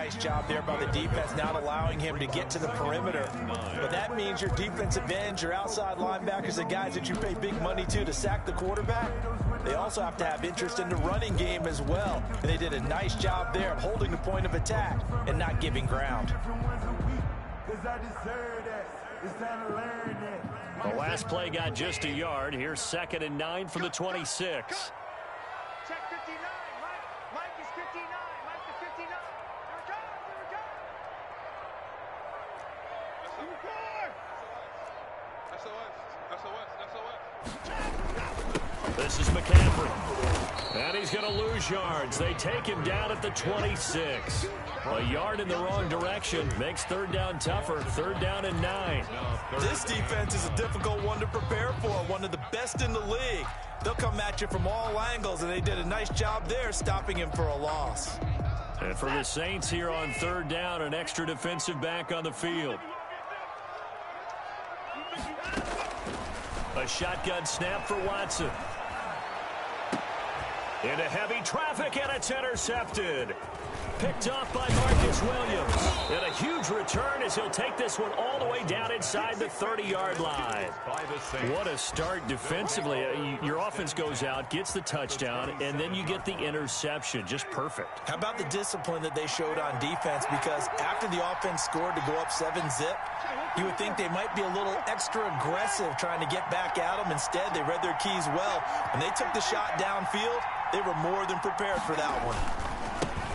nice job there by the defense, not allowing him to get to the perimeter. But that means your defensive ends, your outside linebackers, the guys that you pay big money to sack the quarterback, they also have to have interest in the running game as well. And they did a nice job there of holding the point of attack and not giving ground. The last play got just a yard. Here's 2nd and 9 from the 26. Check 59. Mike is 59. Mike is 59. This is McCaffrey. And he's going to lose yards. They take him down at the 26. A yard in the wrong direction makes 3rd down tougher. 3rd down and 9. This defense is a difficult one to prepare for, one of the best in the league. They'll come at you from all angles, and they did a nice job there stopping him for a loss. And for the Saints here on 3rd down, an extra defensive back on the field. A shotgun snap for Watson. Into heavy traffic, and it's intercepted. Picked off by Marcus Williams. And a huge return as he'll take this one all the way down inside the 30-yard line. What a start defensively. Your offense goes out, gets the touchdown, and then you get the interception. Just perfect. How about the discipline that they showed on defense? Because after the offense scored to go up 7-zip, you would think they might be a little extra aggressive trying to get back at them. Instead, they read their keys well. When they took the shot downfield, they were more than prepared for that one.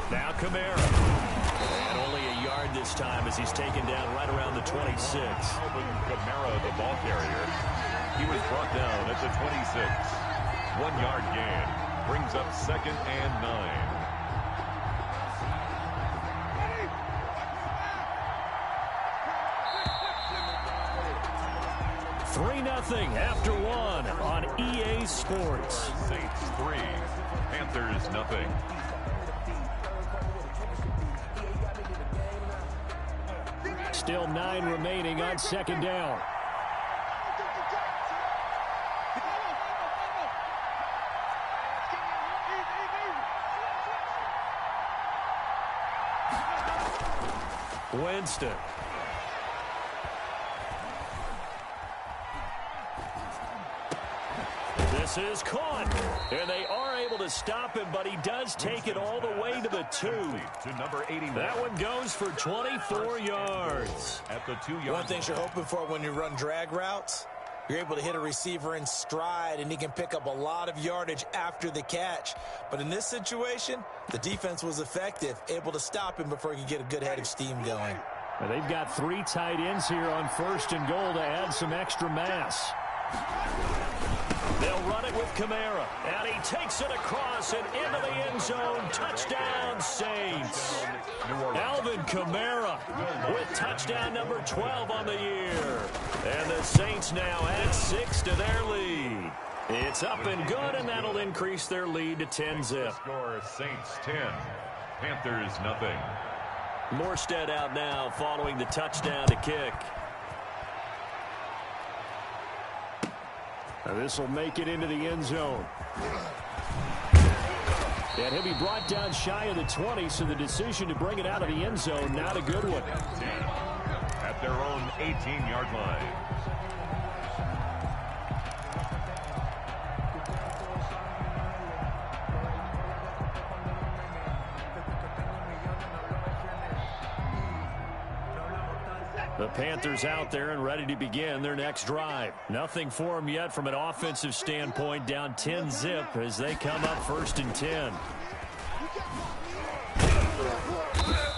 Now Kamara. And only a yard this time as he's taken down right around the 26. Alvin Kamara, the ball carrier. He was brought down at the 26. 1-yard gain. Brings up 2nd and 9. 3-0 after 1 on EA Sports. Saints 3, Panthers 0. Still 9 remaining on 2nd down. Winston. This is caught, and they are able to stop him, but he does take it all the way to the 2. To number 81. That one goes for 24 yards. At the 2-yard One thing you're hoping for when you run drag routes, you're able to hit a receiver in stride, and he can pick up a lot of yardage after the catch. But in this situation, the defense was effective, able to stop him before he could get a good head of steam going. Well, they've got 3 tight ends here on 1st and goal to add some extra mass. They'll run it with Kamara, and he takes it across and into the end zone. Touchdown, Saints. Alvin Kamara with touchdown number 12 on the year. And the Saints now add 6 to their lead. It's up and good, and that'll increase their lead to 10-zip. Score Saints 10, Panthers 0. Morstead out now following the touchdown to kick. This will make it into the end zone. And he'll be brought down shy of the 20, so the decision to bring it out of the end zone, not a good one. At their own 18-yard line. The Panthers out there and ready to begin their next drive. Nothing for them yet from an offensive standpoint, down 10-zip as they come up 1st and 10.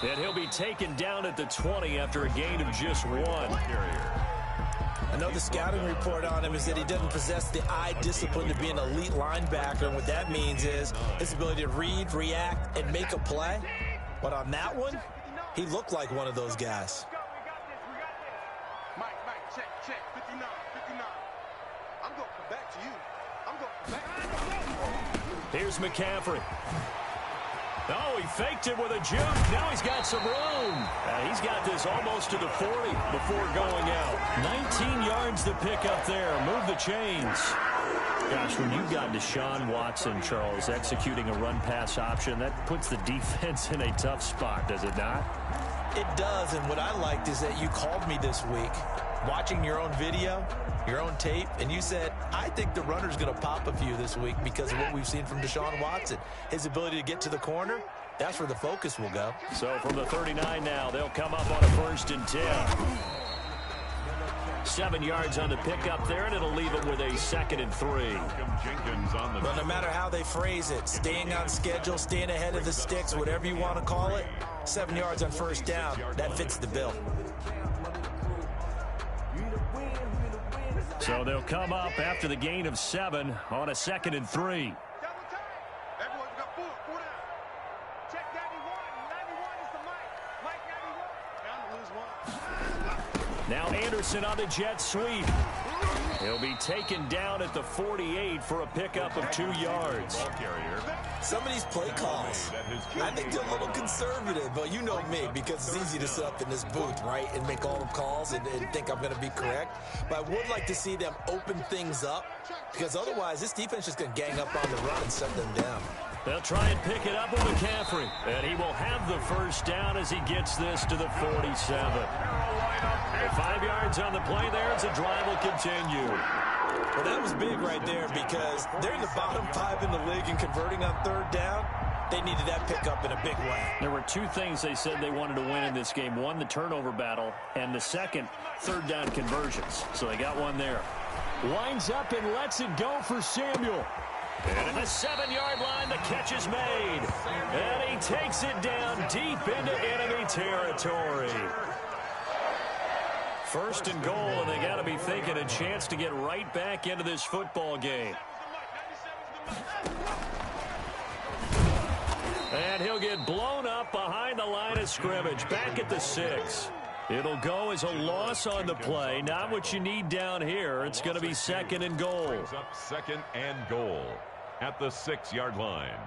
And he'll be taken down at the 20 after a gain of just 1. I know the scouting report on him is that he doesn't possess the eye discipline to be an elite linebacker. And what that means is his ability to read, react, and make a play. But on that one, he looked like one of those guys. Check, 59. I'm going back to you. I'm going back. Here's McCaffrey. Oh, he faked it with a juke. Now he's got some room. He's got this almost to the 40 before going out. 19 yards to pick up there. Move the chains. Gosh, when you've got Deshaun Watson, Charles, executing a run-pass option, that puts the defense in a tough spot, does it not? It does, and what I liked is that you called me this week, watching your own video, your own tape, and you said, I think the runner's going to pop a few this week because of what we've seen from Deshaun Watson. His ability to get to the corner, that's where the focus will go. So from the 39 now, they'll come up on a 1st and 10. 7 yards on the pickup there, and it'll leave it with a 2nd and 3. But no matter how they phrase it, staying on schedule, staying ahead of the sticks, whatever you want to call it, 7 yards on 1st down, that fits the bill. So they'll come up after the gain of 7 on a 2nd and 3. Everyone's got four down. Check 91. 91 is the Mike 91. Down to lose one. Now Anderson on the jet sweep. He'll be taken down at the 48 for a pickup of 2 yards. Some of these play calls, I think they're a little conservative, but you know me, because it's easy to sit up in this booth, right, and make all the calls and think I'm going to be correct. But I would like to see them open things up, because otherwise this defense is just going to gang up on the run and shut them down. They'll try and pick it up with McCaffrey, and he will have the 1st down as he gets this to the 47. 5 yards on the play there as the drive will continue. Well, that was big right there because they're in the bottom 5 in the league and converting on 3rd down. They needed that pickup in a big way. There were 2 things they said they wanted to win in this game. One, the turnover battle, and the second, 3rd down conversions. So they got one there. Winds up and lets it go for Samuel. And at the 7-yard line, the catch is made. And he takes it down deep into enemy territory. 1st and goal, and they got to be thinking a chance to get right back into this football game. And he'll get blown up behind the line of scrimmage, back at the 6. It'll go as a loss on the play, not what you need down here. It's going to be 2nd and goal. Up 2nd and goal at the 6-yard line.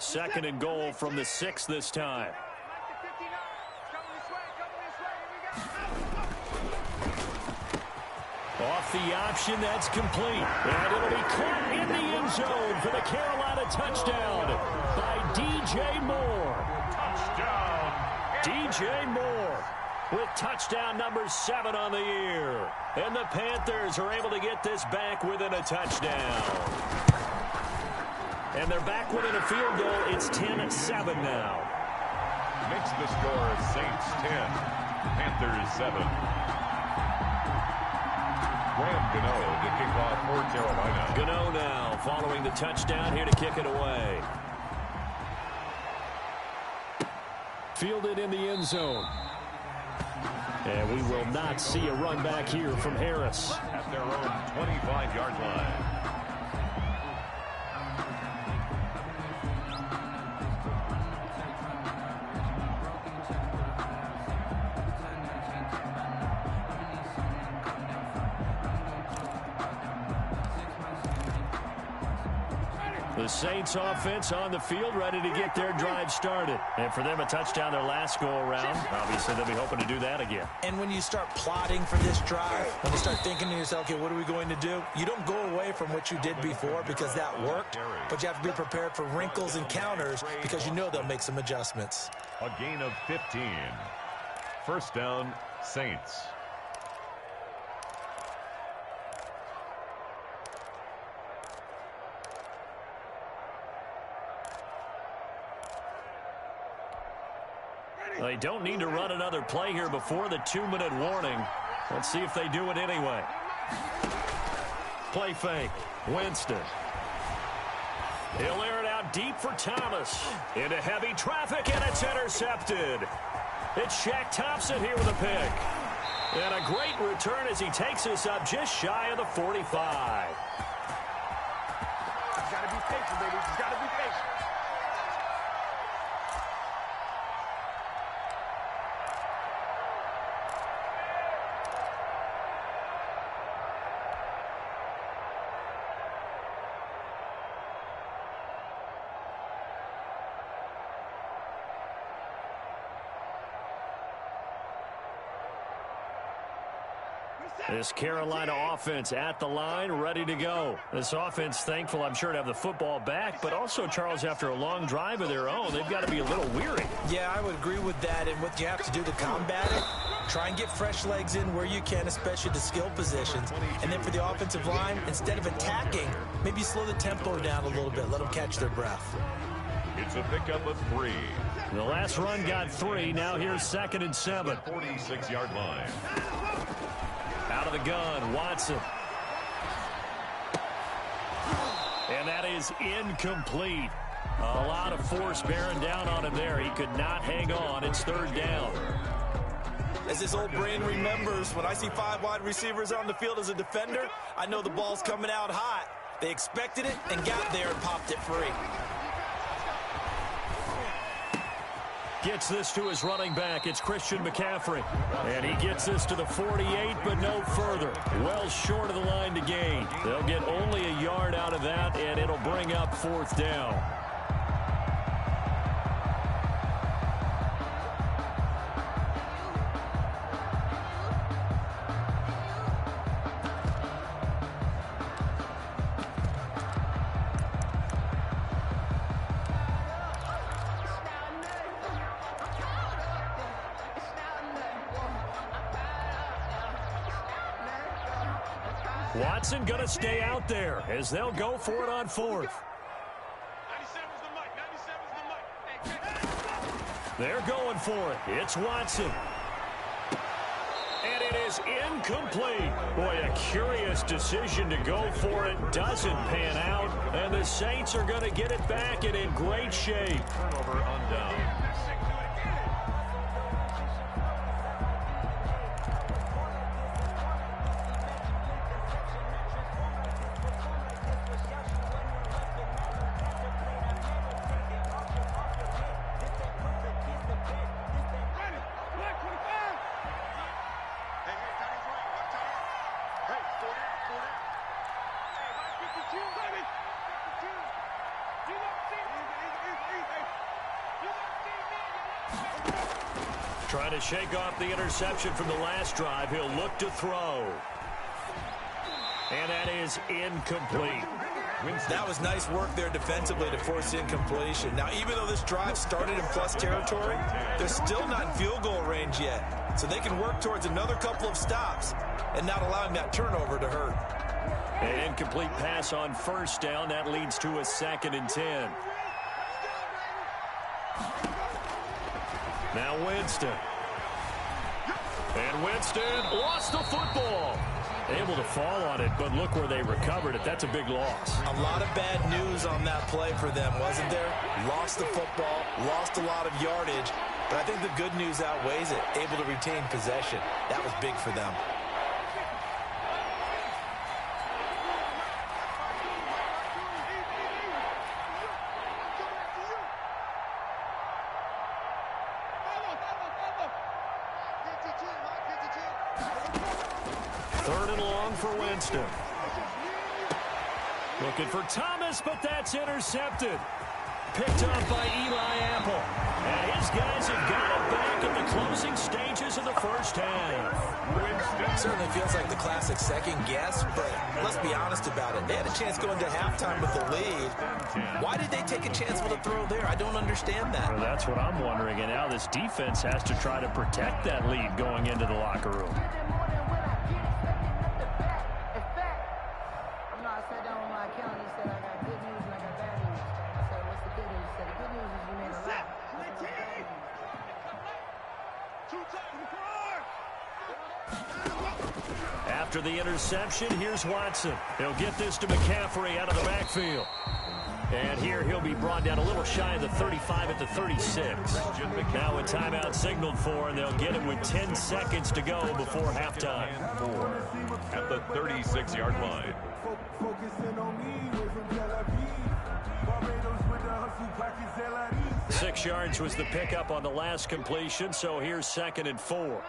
2nd and goal from the 6 this time. Off the option, that's complete. And it'll be caught in the end zone for the Carolina touchdown by DJ Moore. Touchdown. DJ Moore with touchdown number 7 on the year. And the Panthers are able to get this back within a touchdown. And they're back within a field goal. It's 10-7 now. Makes the score Saints 10, Panthers 7. Graham Gano to kick off for Carolina. Gano now following the touchdown here to kick it away. Fielded in the end zone. And we will not see a run back here from Harris. At their own 25-yard line. The Saints offense on the field, ready to get their drive started. And for them, a touchdown their last go-around. Obviously, they'll be hoping to do that again. And when you start plotting for this drive, when you start thinking to yourself, okay, what are we going to do? You don't go away from what you did before because that worked, but you have to be prepared for wrinkles and counters because you know they'll make some adjustments. A gain of 15. 1st down, Saints. They don't need to run another play here before the 2-minute warning. Let's see if they do it anyway. Play fake. Winston. He'll air it out deep for Thomas. Into heavy traffic, and it's intercepted. It's Shaq Thompson here with a pick. And a great return as he takes us up just shy of the 45. Just gotta be patient, baby. Just gotta be patient. This Carolina offense at the line, ready to go. This offense, thankful, I'm sure, to have the football back, but also, Charles, after a long drive of their own, they've got to be a little weary. Yeah, I would agree with that, and what you have to do to combat it, try and get fresh legs in where you can, especially the skill positions. And then for the offensive line, instead of attacking, maybe slow the tempo down a little bit, let them catch their breath. It's a pickup of 3. The last run got 3. Now here's 2nd and 7. 46-yard line. Out of the gun, Watson. And that is incomplete. A lot of force bearing down on him there. He could not hang on. It's 3rd down. As this old brain remembers, when I see 5 wide receivers on the field as a defender, I know the ball's coming out hot. They expected it and got there and popped it free. Gets this to his running back. It's Christian McCaffrey. And he gets this to the 48, but no further. Well short of the line to gain. They'll get only a yard out of that, and it'll bring up 4th down. Watson going to stay out there as they'll go for it on 4th. They're going for it. It's Watson. And it is incomplete. Boy, a curious decision to go for it. Doesn't pan out. And the Saints are going to get it back and in great shape. Turnover on down. Trying to shake off the interception from the last drive. He'll look to throw. And that is incomplete. That was nice work there defensively to force incompletion. Now, even though this drive started in plus territory, they're still not in field goal range yet. So they can work towards another couple of stops and not allowing that turnover to hurt. An incomplete pass on 1st down. That leads to a 2nd and 10. Now Winston. And Winston lost the football. Able to fall on it, but look where they recovered it. That's a big loss. A lot of bad news on that play for them, wasn't there? Lost the football, lost a lot of yardage, but I think the good news outweighs it. Able to retain possession. That was big for them. Winston. Looking for Thomas, but that's intercepted. Picked up by Eli Apple. And his guys have got it back in the closing stages of the 1st half. Certainly feels like the classic second guess, but let's be honest about it. They had a chance going to halftime with the lead. Why did they take a chance with a throw there? I don't understand that. Well, that's what I'm wondering. And now this defense has to try to protect that lead going into the locker room. After the interception, here's Watson. He'll get this to McCaffrey out of the backfield. And here he'll be brought down a little shy of the 35 at the 36. Now a timeout signaled for, and they'll get it with 10 seconds to go before halftime. At the 36-yard line. 6 yards was the pickup on the last completion, so here's 2nd and 4.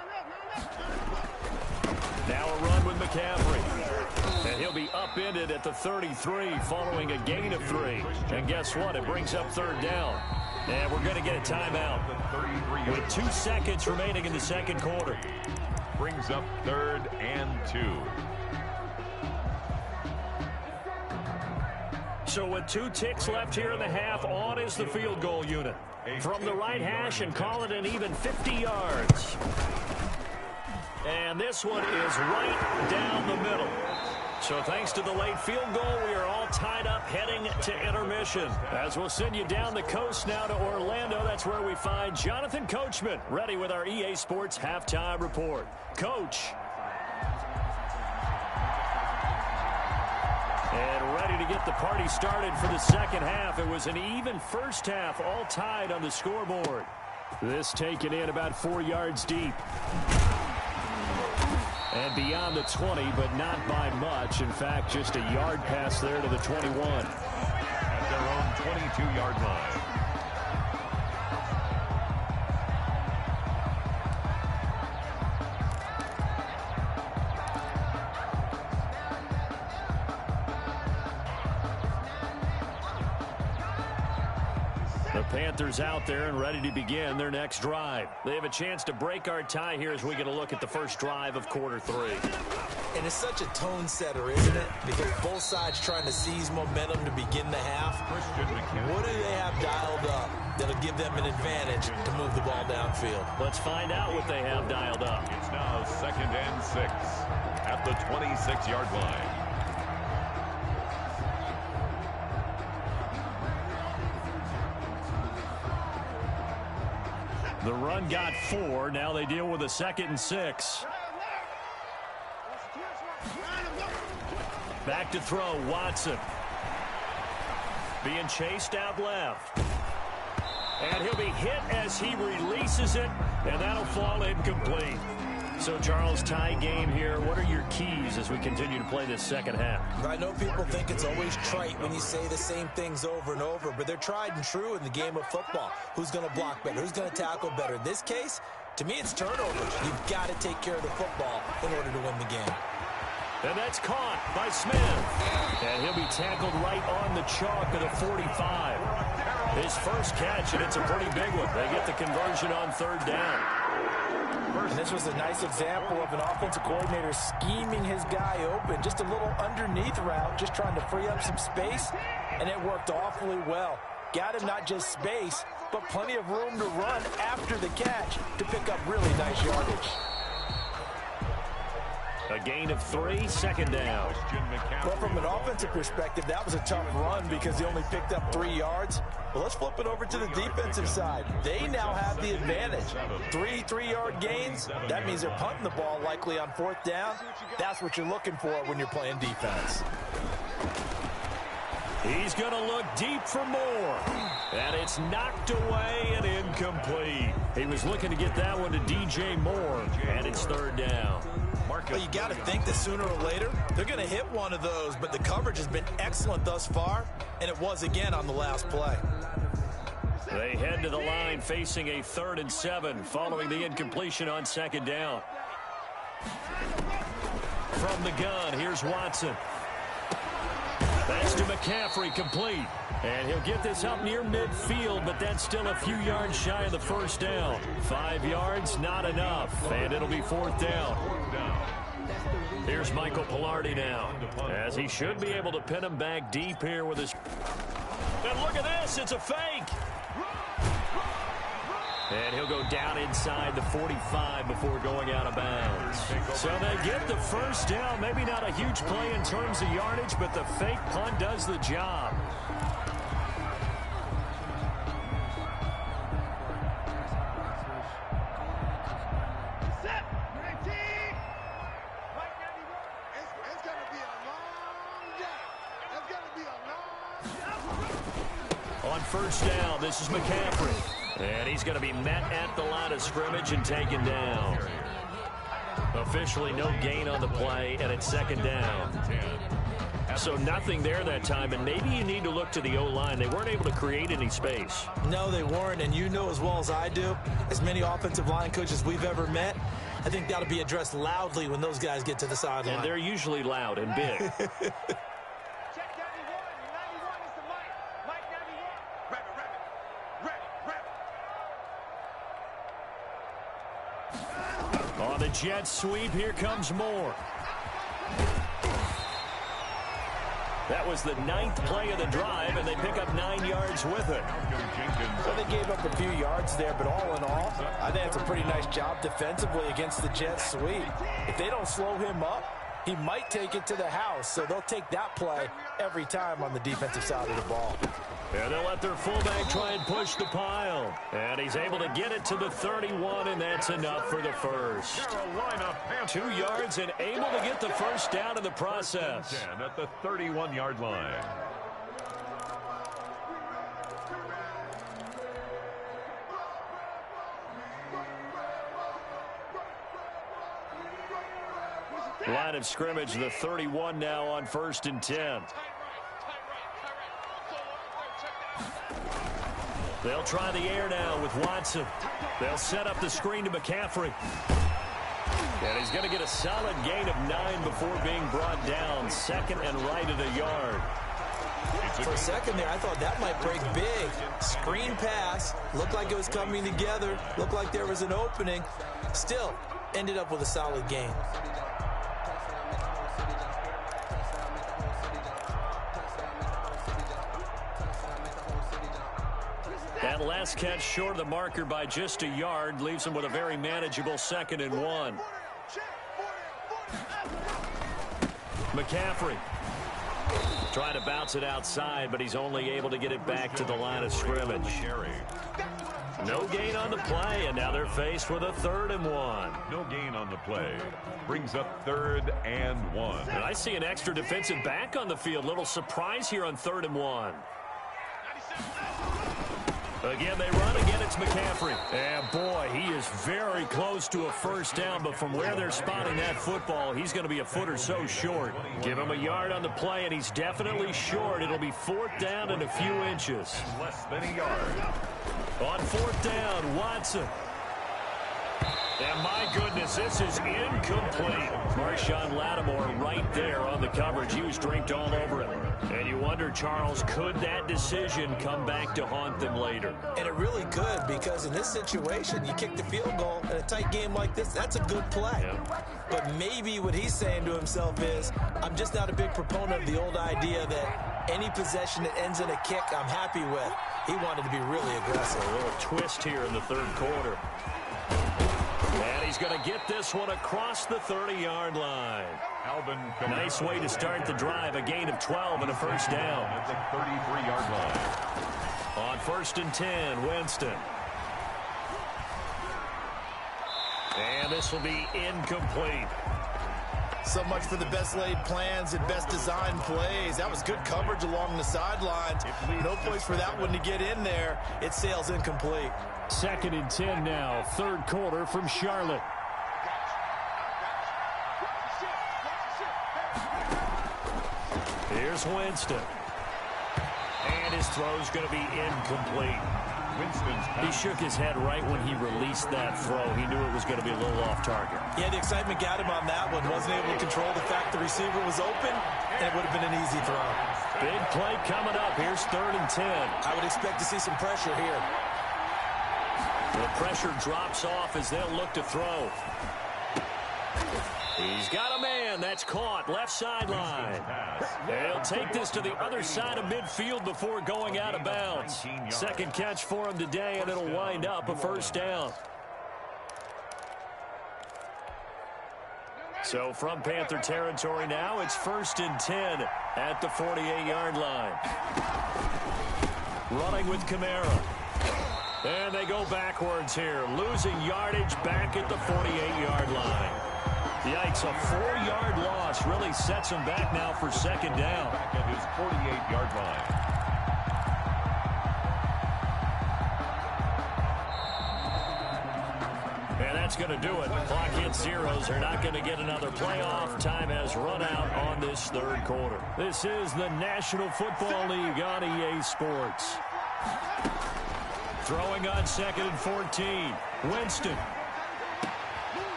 Now a run with McCaffrey. And he'll be upended at the 33 following a gain of 3. And guess what? It brings up 3rd down. And we're going to get a timeout with 2 seconds remaining in the 2nd quarter. brings up 3rd and 2. So with 2 ticks left here in the half, on is the field goal unit. From the right hash and call it an even 50 yards. And this one is right down the middle. So thanks to the late field goal, we are all tied up heading to intermission. As we'll send you down the coast now to Orlando, that's where we find Jonathan Coachman, ready with our EA Sports halftime report. Coach. And ready to get the party started for the second half. It was an even first half, all tied on the scoreboard. This taken in about 4 yards deep. And beyond the 20, but not by much. In fact, just a yard pass there to the 21. At their own 22-yard line. The Panthers out there and ready to begin their next drive. They have a chance to break our tie here as we get a look at the first drive of quarter 3. And it's such a tone setter, isn't it? Because both sides trying to seize momentum to begin the half. What do they have dialed up that'll give them an advantage to move the ball downfield? Let's find out what they have dialed up. It's now 2nd and 6 at the 26-yard line. The run got 4. Now they deal with a 2nd and 6. Back to throw, Watson. Being chased out left. And he'll be hit as he releases it, and that'll fall incomplete. So, Charles, tie game here. What are your keys as we continue to play this second half? I know people think it's always trite when you say the same things over and over, but they're tried and true in the game of football. Who's going to block better? Who's going to tackle better? In this case, to me, it's turnovers. You've got to take care of the football in order to win the game. And that's caught by Smith. And he'll be tackled right on the chalk of the 45. His first catch, and it's a pretty big one. They get the conversion on 3rd down. And this was a nice example of an offensive coordinator scheming his guy open. Just a little underneath route, just trying to free up some space, and it worked awfully well. Got him not just space, but plenty of room to run after the catch to pick up really nice yardage. A gain of 3, 2nd down. Well, from an offensive perspective, that was a tough run because he only picked up 3 yards. Well, let's flip it over to the defensive side. They now have the advantage. 3 3-yard gains. That means they're punting the ball likely on 4th down. That's what you're looking for when you're playing defense. He's going to look deep for more. And it's knocked away and incomplete. He was looking to get that one to DJ Moore, and it's 3rd down. Well, you got to think that sooner or later they're going to hit one of those, but the coverage has been excellent thus far, and it was again on the last play. They head to the line facing a 3rd and 7 following the incompletion on 2nd down. From the gun, here's Watson. That's to McCaffrey, complete. And he'll get this up near midfield, but that's still a few yards shy of the 1st down. 5 yards, not enough, and it'll be 4th down. Here's Michael Pilardi now, as he should be able to pin him back deep here with his... And look at this, it's a fake. And he'll go down inside the 45 before going out of bounds. So they get the 1st down. Maybe not a huge play in terms of yardage, but the fake punt does the job. On 1st down, this is McCaffrey. And he's going to be met at the line of scrimmage and taken down. Officially no gain on the play, and it's 2nd down. So nothing there that time, and maybe you need to look to the O-line. They weren't able to create any space. No, they weren't, and you know as well as I do, as many offensive line coaches we've ever met, I think that'll be addressed loudly when those guys get to the sideline. And they're usually loud and big. On the jet sweep. Here comes more. That was the 9th play of the drive, and they pick up 9 yards with it. So they gave up a few yards there, but all in all, I think it's a pretty nice job defensively against the jet sweep. If they don't slow him up, he might take it to the house, so they'll take that play every time on the defensive side of the ball. And they'll let their fullback try and push the pile. And he's able to get it to the 31, and that's enough for the first. 2 yards and able to get the first down in the process. At the 31-yard line. Line of scrimmage, the 31 now on 1st and 10. They'll try the air now with Watson. They'll set up the screen to McCaffrey. And he's going to get a solid gain of 9 before being brought down. 2nd and right at a yard. For a second there, I thought that might break big. Screen pass. Looked like it was coming together. Looked like there was an opening. Still, ended up with a solid gain. That last catch short of the marker by just a yard leaves him with a very manageable 2nd and 1. McCaffrey trying to bounce it outside, but he's only able to get it back to the line of scrimmage. No gain on the play, and now they're faced with a 3rd and 1. No gain on the play. Brings up 3rd and 1. And I see an extra defensive back on the field. Little surprise here on 3rd and 1. Again, they run. Again, it's McCaffrey. And, boy, he is very close to a first down, but from where they're spotting that football, he's going to be a foot or so short. Give him a yard on the play, and he's definitely short. It'll be 4th down and a few inches. Less than a yard. On 4th down, Watson. And, my goodness, this is incomplete. Marshawn Lattimore right there on the coverage. He was draped all over it. And you wonder, Charles, could that decision come back to haunt them later? And it really could, because in this situation, you kick the field goal in a tight game like this, that's a good play. Yeah. But maybe what he's saying to himself is, I'm just not a big proponent of the old idea that any possession that ends in a kick, I'm happy with. He wanted to be really aggressive. A little twist here in the 3rd quarter. And he's going to get this one across the 30-yard line. Nice way to start the drive. A gain of 12 and a first down. At the 33-yard line. On 1st and 10, Winston. And this will be incomplete. So much for the best laid plans and best designed plays. That was good coverage along the sidelines. No place for that one to get in there. It sails incomplete. 2nd and 10 now, 3rd quarter from Charlotte. Here's Winston. And his throw's going to be incomplete. He shook his head right when he released that throw. He knew it was going to be a little off target. Yeah, the excitement got him on that one. Wasn't able to control the fact the receiver was open, and it would have been an easy throw. Big play coming up. Here's 3rd and 10. I would expect to see some pressure here. The pressure drops off as they'll look to throw. He's got a man. That's caught. Left sideline. They'll take this to the other side of midfield before going out of bounds. 2nd catch for him today, and it'll wind up a first down. So from Panther territory now, it's 1st and 10 at the 48-yard line. Running with Kamara. And they go backwards here, losing yardage back at the 48-yard line. Yikes, a 4-yard loss really sets him back now for 2nd down. Back at his 48-yard line. And that's going to do it. Clock hits zeros. They're not going to get another playoff. Time has run out on this 3rd quarter. This is the National Football League on EA Sports. Throwing on 2nd and 14. Winston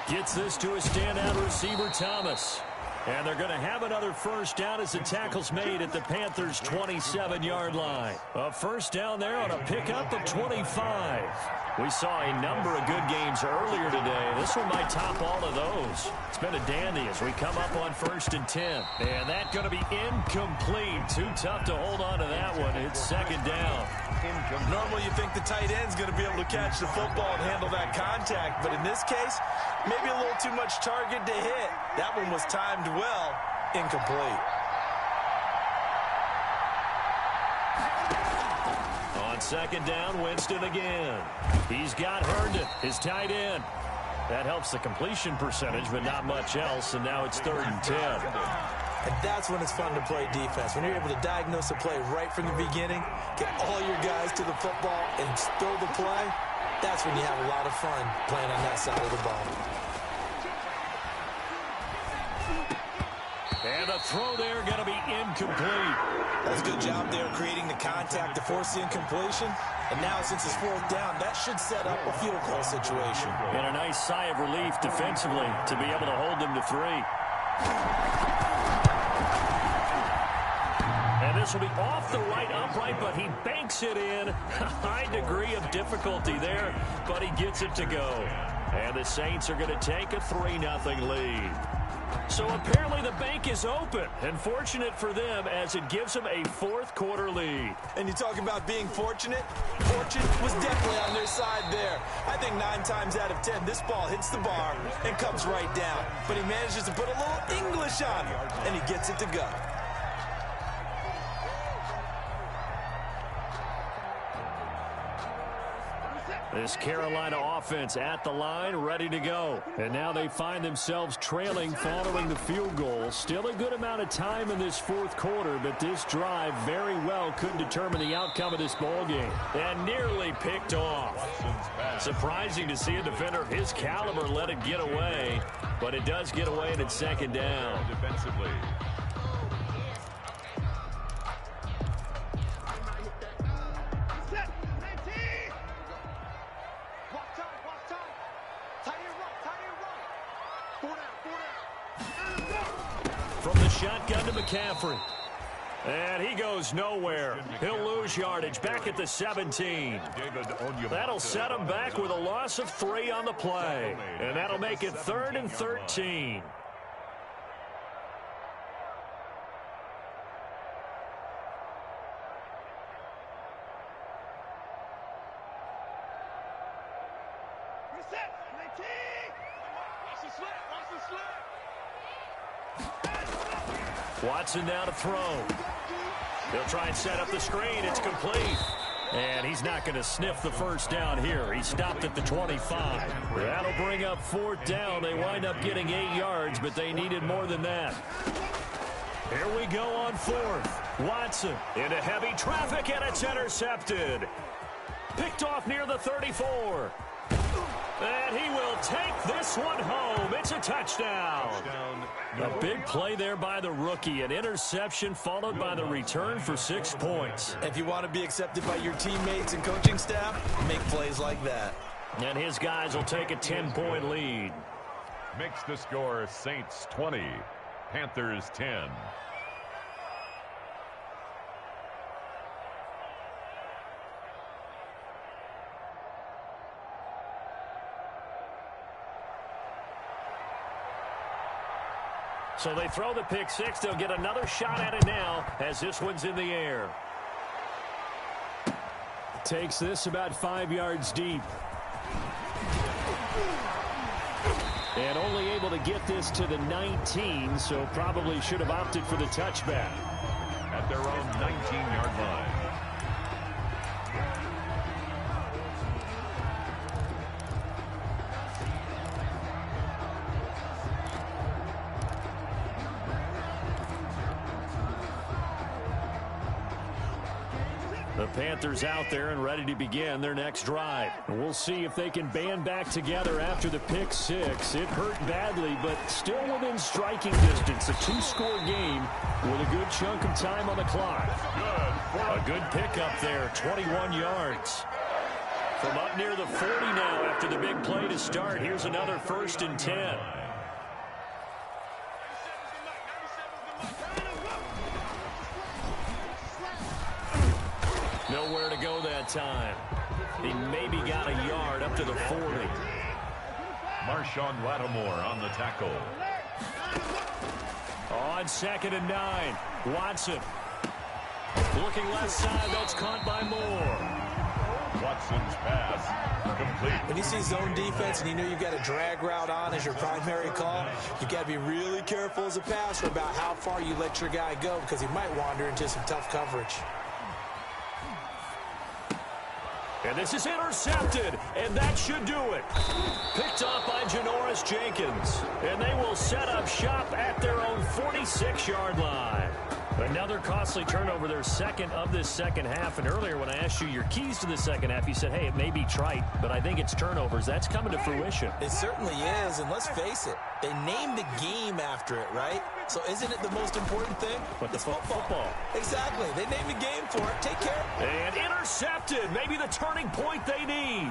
gets this to a standout receiver, Thomas. And they're going to have another first down as the tackle's made at the Panthers' 27-yard line. A first down there on a pickup of 25. We saw a number of good games earlier today. This one might top all of those. It's been a dandy as we come up on 1st and 10. And that's going to be incomplete. Too tough to hold on to that one. It's 2nd down. Normally you think the tight end's going to be able to catch the football and handle that contact, but in this case, maybe a little too much target to hit. That one was timed well, incomplete. On 2nd down, Winston again. He's got Herndon, his tight end. That helps the completion percentage, but not much else, and now it's 3rd and 10. And that's when it's fun to play defense. When you're able to diagnose a play right from the beginning, get all your guys to the football, and throw the play, that's when you have a lot of fun playing on that side of the ball. And the throw there going to be incomplete. That's a good job there creating the contact to force the incompletion. And now since it's 4th down, that should set up a field goal situation. And a nice sigh of relief defensively to be able to hold them to 3. And this will be off the right upright, but he banks it in. High degree of difficulty there, but he gets it to go. And the Saints are going to take a 3-0 lead. So apparently the bank is open, and fortunate for them as it gives them a 4th quarter lead. And you talk about being fortunate. Fortune was definitely on their side there. I think 9 times out of 10, this ball hits the bar and comes right down. But he manages to put a little English on it, and he gets it to go. This Carolina offense at the line, ready to go. And now they find themselves trailing following the field goal. Still a good amount of time in this 4th quarter, but this drive very well could determine the outcome of this ballgame. And nearly picked off. Surprising to see a defender of his caliber let it get away, but it does get away and it's 2nd down. Defensively. From the shotgun to McCaffrey. And he goes nowhere. He'll lose yardage back at the 17. That'll set him back with a loss of 3 on the play. And that'll make it 3rd and 13. Watson now to throw. He'll try and set up the screen. It's complete. And he's not going to sniff the first down here. He stopped at the 25. That'll bring up 4th down. They wind up getting 8 yards, but they needed more than that. Here we go on 4th. Watson into heavy traffic, and it's intercepted. Picked off near the 34. And he will take this one home. It's a touchdown. A big play there by the rookie. An interception followed by the return for 6 points. If you want to be accepted by your teammates and coaching staff, make plays like that. And his guys will take a 10-point lead. Makes the score Saints 20, Panthers 10. So they throw the pick 6. They'll get another shot at it now as this one's in the air. Takes this about 5 yards deep. And only able to get this to the 19, so probably should have opted for the touchback. At their own 19-yard line. The Panthers out there and ready to begin their next drive. We'll see if they can band back together after the pick 6. It hurt badly, but still within striking distance. A 2-score game with a good chunk of time on the clock. A good pickup there, 21 yards. From up near the 40 now after the big play to start. Here's another 1st and 10. Nowhere to go that time. He maybe got a yard up to the 40. Marshawn Lattimore on the tackle. On 2nd and 9. Watson. Looking left side. That's caught by Moore. Watson's pass complete. When you see zone defense and you know you've got a drag route on as your primary call, you've got to be really careful as a passer about how far you let your guy go because he might wander into some tough coverage. And this is intercepted, and that should do it. Picked off by Janoris Jenkins. And they will set up shop at their own 46-yard line. Another costly turnover, their second of this second half. And earlier when I asked you your keys to the second half, you said, hey, it may be trite, but I think it's turnovers. That's coming to fruition. It certainly is, and let's face it, they named the game after it, right? So isn't it the most important thing? But it's football. Exactly. They named the game for it. Take care. And intercepted. Maybe the turning point they need.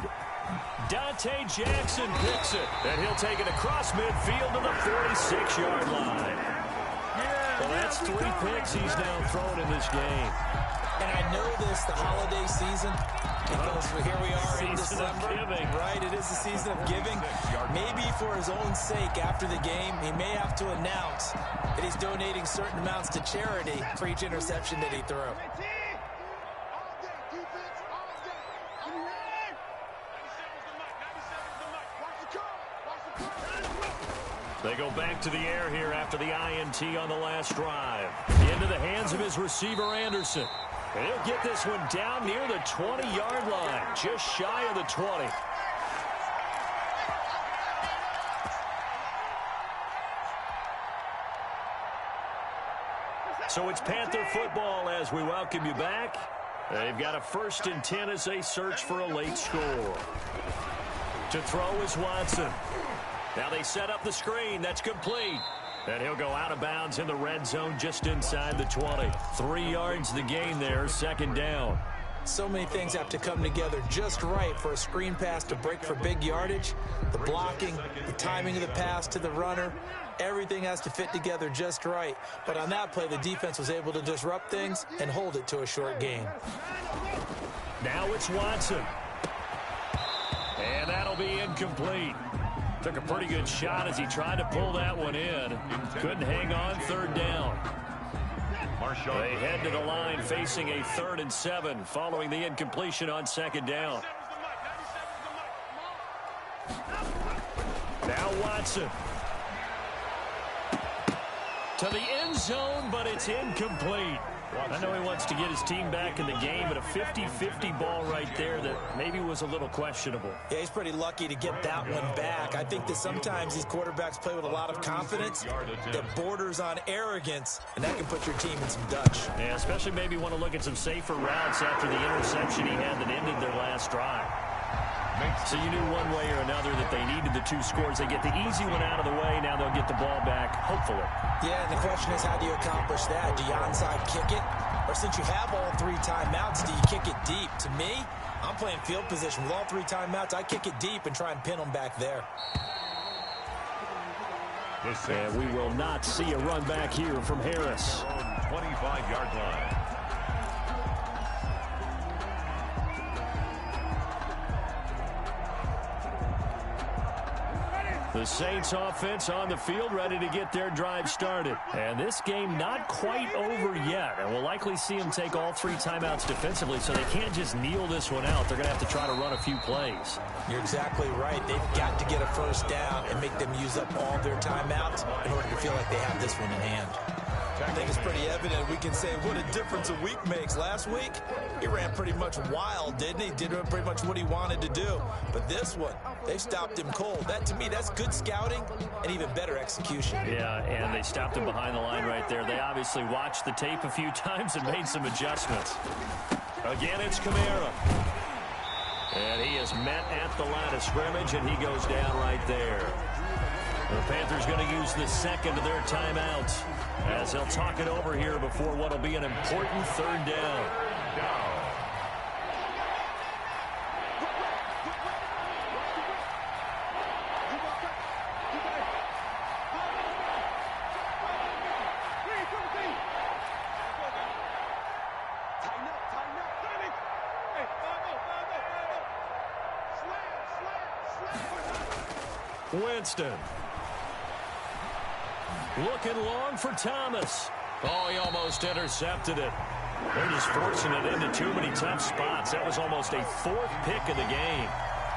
Dante Jackson picks it. And he'll take it across midfield to the 46-yard line. Well, that's 3 picks he's now thrown in this game. And I know this, the holiday season, because here we are in December. Right, it is the season of giving. Maybe for his own sake after the game, he may have to announce that he's donating certain amounts to charity for each interception that he threw. They go back to the air here after the INT on the last drive. Into the hands of his receiver, Anderson. And he'll get this one down near the 20-yard line, just shy of the 20. So it's Panther football as we welcome you back. They've got a 1st and 10 as they search for a late score. To throw is Watson. Now they set up the screen. That's complete. And he'll go out of bounds in the red zone just inside the 20. 3 yards the gain there, 2nd down. So many things have to come together just right for a screen pass to break for big yardage. The blocking, the timing of the pass to the runner, everything has to fit together just right. But on that play, the defense was able to disrupt things and hold it to a short gain. Now it's Watson. And that'll be incomplete. Took a pretty good shot as he tried to pull that one in. Couldn't hang on, 3rd down. They head to the line facing a 3rd and 7 following the incompletion on 2nd down. Now Watson. To the end zone, but it's incomplete. I know he wants to get his team back in the game, but a 50-50 ball right there that maybe was a little questionable. Yeah, he's pretty lucky to get that one back. I think that sometimes these quarterbacks play with a lot of confidence that borders on arrogance, and that can put your team in some Dutch. Yeah, especially maybe want to look at some safer routes after the interception he had that ended their last drive. So you knew one way or another that they needed the 2 scores. They get the easy one out of the way. Now they'll get the ball back, hopefully. Yeah, and the question is, how do you accomplish that? Do you onside kick it? Or since you have all 3 timeouts, do you kick it deep? To me, I'm playing field position. With all 3 timeouts, I kick it deep and try and pin them back there. And we will not see a run back here from Harris. 25-yard line. The Saints offense on the field, ready to get their drive started. And this game not quite over yet. And we'll likely see them take all 3 timeouts defensively, so they can't just kneel this one out. They're going to have to try to run a few plays. You're exactly right. They've got to get a 1st down and make them use up all their timeouts in order to feel like they have this one in hand. I think it's pretty evident. We can say what a difference a week makes. Last week, he ran pretty much wild, didn't he? Did pretty much what he wanted to do. But this one, they stopped him cold. That, to me, that's good scouting and even better execution. Yeah, and they stopped him behind the line right there. They obviously watched the tape a few times and made some adjustments. Again, it's Kamara. And he is met at the line of scrimmage, and he goes down right there. The Panthers going to use the 2nd of their timeouts as they'll talk it over here before what will be an important 3rd down. Winston. Looking long for Thomas. Oh, he almost intercepted it. They're just forcing it into too many tough spots. That was almost a fourth pick of the game.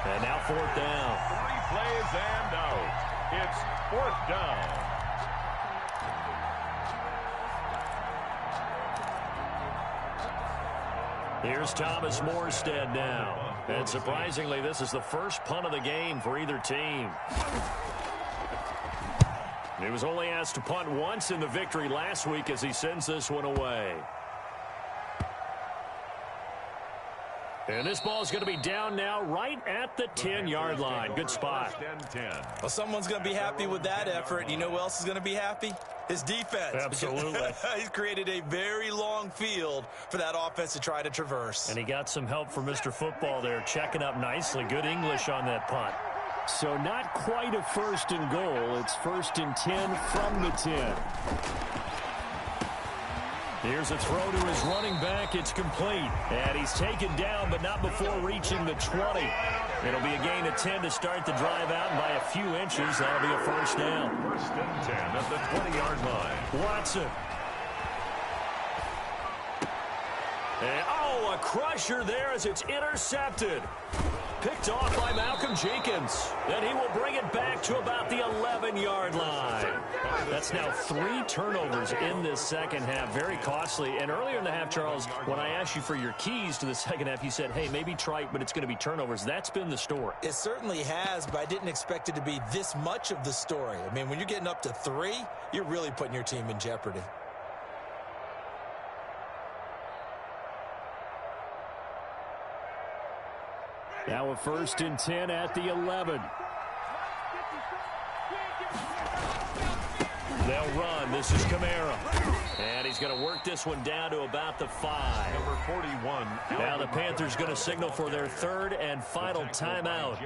And now fourth down. 3 plays and out. It's fourth down. Here's Thomas Morstead now. And surprisingly, this is the first punt of the game for either team. He was only asked to punt once in the victory last week as he sends this one away. And this ball is going to be down now right at the 10-yard line. Good spot. Well, someone's going to be happy with that effort. You know who else is going to be happy? His defense. Absolutely. He's created a very long field for that offense to try to traverse. And he got some help from Mr. Football there, checking up nicely. Good English on that punt. So not quite a first and goal. It's first and 10 from the 10. Here's a throw to his running back. It's complete. And he's taken down, but not before reaching the 20. It'll be a gain of 10 to start the drive out, and by a few inches, that'll be a first down. First and 10 at the 20-yard line. Watson. And, oh, a crusher there as it's intercepted. Picked off by Malcolm Jenkins. Then he will bring it back to about the 11-yard line. That's now 3 turnovers in this second half. Very costly. And earlier in the half, Charles, when I asked you for your keys to the second half, you said, hey, maybe trite, but it's going to be turnovers. That's been the story. It certainly has, but I didn't expect it to be this much of the story. I mean, when you're getting up to 3, you're really putting your team in jeopardy. Now a first and 10 at the 11. They'll run. This is Kamara. And he's going to work this one down to about the 5. Number 41. Now the Panthers going to signal for their third and final timeout,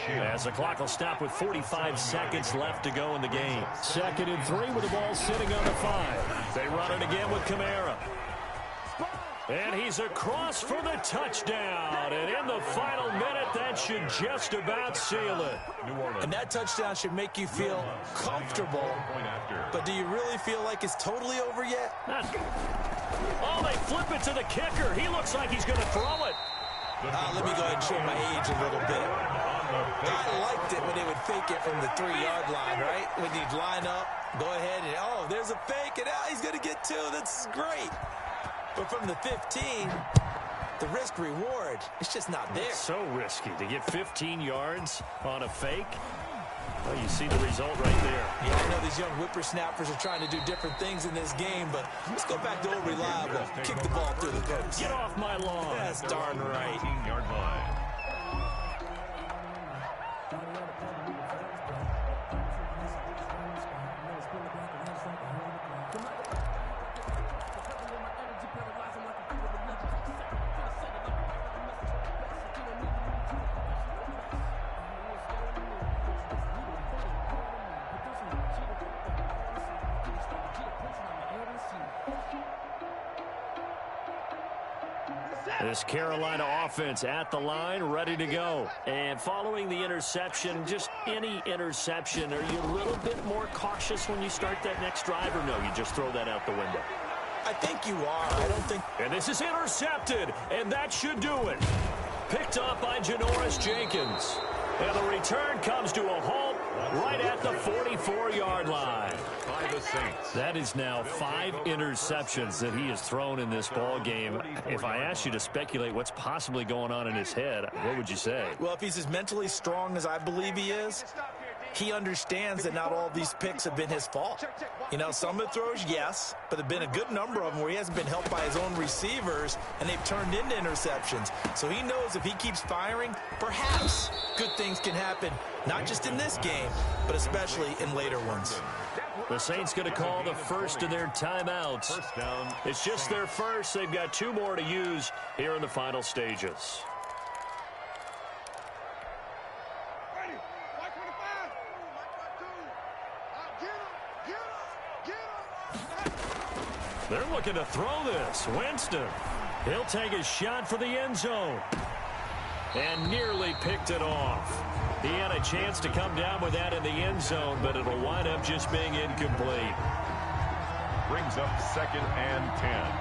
as the clock will stop with 45 seconds left to go in the game. Second and 3 with the ball sitting on the 5. They run it again with Kamara. And he's across for the touchdown. And in the final minute, that should just about seal it. And that touchdown should make you feel comfortable. But do you really feel like it's totally over yet? Oh, they flip it to the kicker. He looks like he's going to throw it. Let me go ahead and show my age a little bit. I liked it when they would fake it from the 3-yard line, right? When you'd line up, go ahead and, oh, there's a fake, and now he's going to get 2. That's great. But from the 15, the risk-reward, it's just not there. It's so risky to get 15 yards on a fake. Well, you see the result right there. Yeah, I know these young whippersnappers are trying to do different things in this game, but let's go back to old reliable. Kick the ball through the post. Get off my lawn. That's darn right. 18-yard line. This Carolina offense at the line, ready to go. And following the interception, just any interception, are you a little bit more cautious when you start that next drive, or no, you just throw that out the window? I think you are. I don't think... And this is intercepted, and that should do it. Picked up by Janoris Jenkins. And the return comes to a halt right at the 44-yard line. By the Saints. That is now 5 interceptions that he has thrown in this ball game. If I asked you to speculate what's possibly going on in his head, what would you say? Well, if he's as mentally strong as I believe he is, he understands that not all of these picks have been his fault. You know, some of the throws, yes, but there have been a good number of them where he hasn't been helped by his own receivers, and they've turned into interceptions. So he knows if he keeps firing, perhaps good things can happen, not just in this game, but especially in later ones. The Saints going to call the first of their timeouts. First down. It's just their first. They've got 2 more to use here in the final stages. They're looking to throw this. Winston. He'll take a shot for the end zone. And nearly picked it off. He had a chance to come down with that in the end zone, but it'll wind up just being incomplete. Brings up 2nd and 10.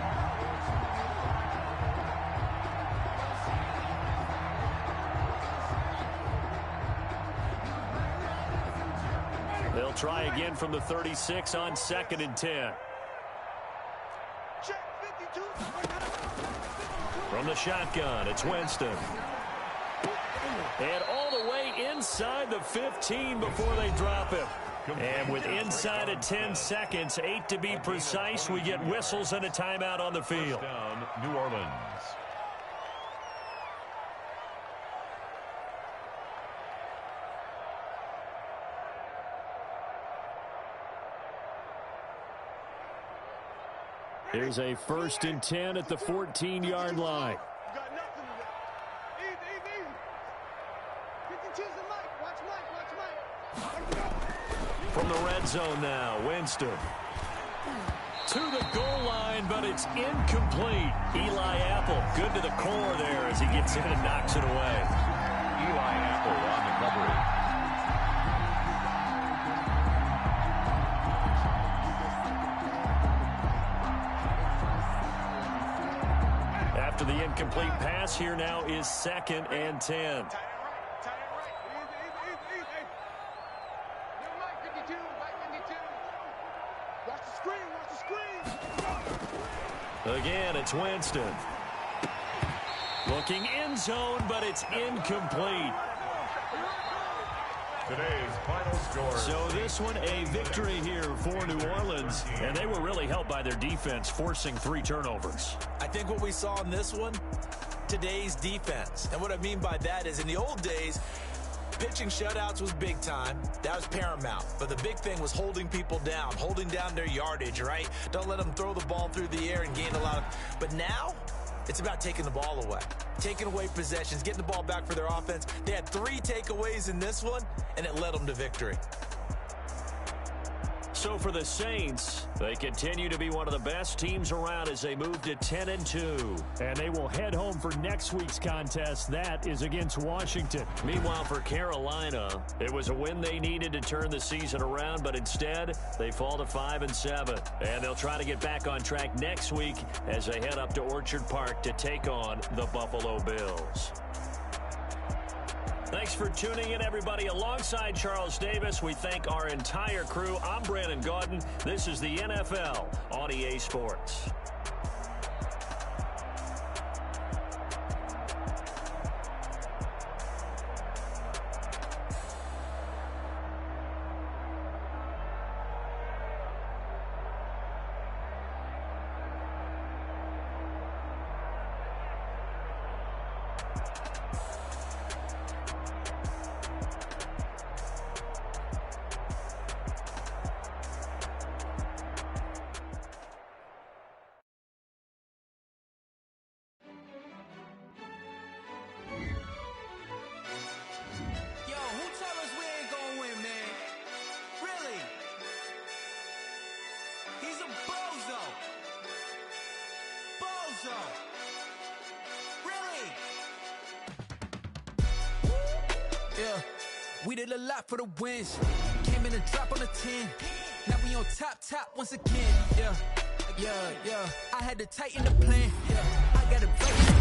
They'll try again from the 36 on 2nd and 10. From the shotgun, it's Winston. And all the way inside the 15 before they drop him. And with inside of 10 seconds, 8 to be precise, we get whistles and a timeout on the field. Down, New Orleans. Here's a 1st and 10 at the 14-yard line. From the red zone now, Winston. To the goal line, but it's incomplete. Eli Apple, good to the core there as he gets in and knocks it away. Eli Apple on the coverage. After the incomplete pass, here now is 2nd and 10. Again, it's Winston. Looking end zone, but it's incomplete. Today's final score. So this one, a victory here for New Orleans, and they were really helped by their defense, forcing 3 turnovers. I think what we saw in this one, today's defense. And what I mean by that is in the old days, pitching shutouts was big time. That was paramount. But the big thing was holding people down, holding down their yardage, right? Don't let them throw the ball through the air and gain a lot of... But now, it's about taking the ball away. Taking away possessions, getting the ball back for their offense. They had 3 takeaways in this one, and it led them to victory. So for the Saints, they continue to be one of the best teams around as they move to 10-2. And they will head home for next week's contest. That is against Washington. Meanwhile, for Carolina, it was a win they needed to turn the season around, but instead, they fall to 5-7. And they'll try to get back on track next week as they head up to Orchard Park to take on the Buffalo Bills. Thanks for tuning in, everybody. Alongside Charles Davis, we thank our entire crew. I'm Brandon Gaudin. This is the NFL on EA Sports. Yeah, we did a lot for the wins. Came in a drop on the 10. Now we on top once again. Yeah. I had to tighten the plan. Yeah, I got it right in the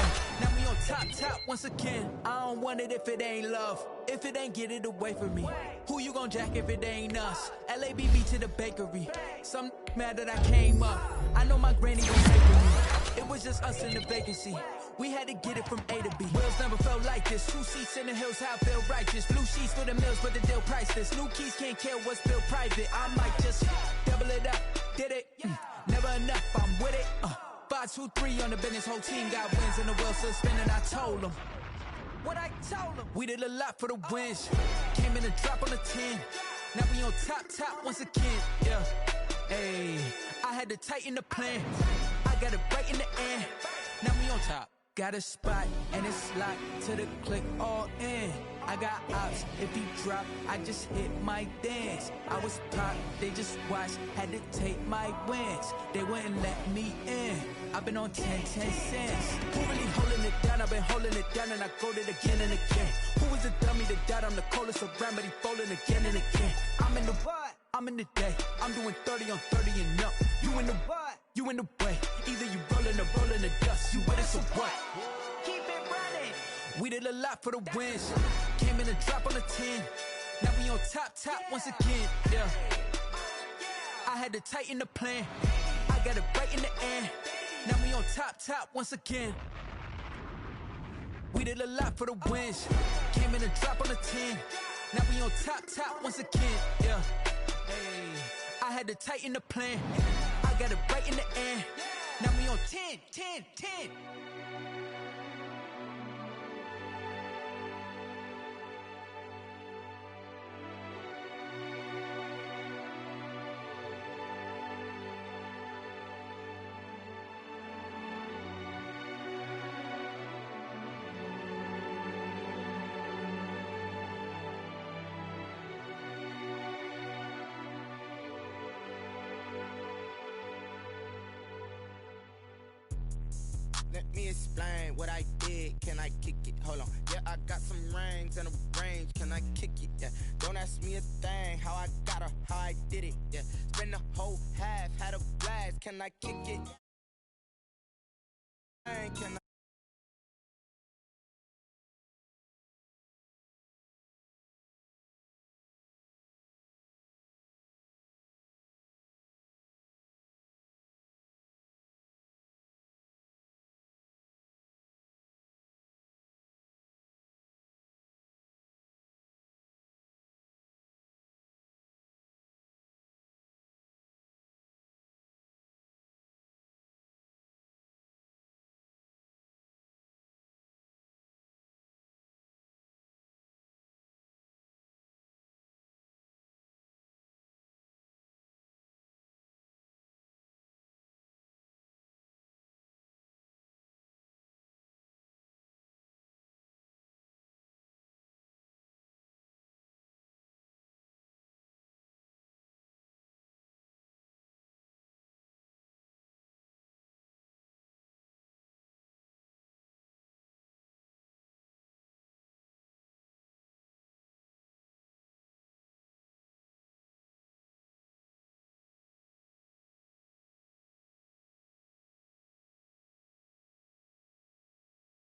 end. Now we on top once again. I don't want it if it ain't love. If it ain't, get it away from me. Who you gon' jack if it ain't us? LABB to the bakery. Some mad that I came up. I know my granny gon' take with me. It was just us in the vacancy. We had to get it from A to B. Wheels never felt like this. 2 seats in the hills, how I feel righteous. Blue sheets for the mills, but the deal priceless. New keys can't care what's built private. I might just double it up. Did it? Never enough, I'm with it. 5, 2, 3 on the business. Whole team got wins and the wheels still spinning. I told them what I told them. We did a lot for the wins. Came in a drop on the 10. Now we on top once again. Yeah. Hey, I had to tighten the plan. I got it right in the end. Now we on top. Got a spot and it's locked to the click all in. I got ops, if he drop, I just hit my dance. I was top, they just watched, had to take my wins. They wouldn't let me in. I've been on 10 cents. Who really holding it down? I've been holding it down and I go it again and again. Who was the dummy that died? I'm the coldest around, but he falling again and again. I'm in the what? I'm in the day. I'm doing 30 on 30 and up. You in the what? You in the way. Either you rolling or rolling the dust. You with us or what? Keep it running. We did a lot for the wins. Came in and drop on the 10. Now we on top once again. Yeah. I had to tighten the plan. I got it right in the end. Now we on top once again. We did a lot for the wins. Came in and drop on the 10. Now we on top once again. Yeah. Hey. I had to tighten the plan. I got it right in the end. Now we on 10. Let me explain what I did. Can I kick it? Hold on. Yeah, I got some rings and a range. Can I kick it? Yeah. Don't ask me a thing. How I got her, how I did it. Yeah. Spend the whole half, had a blast. Can I kick it? Can I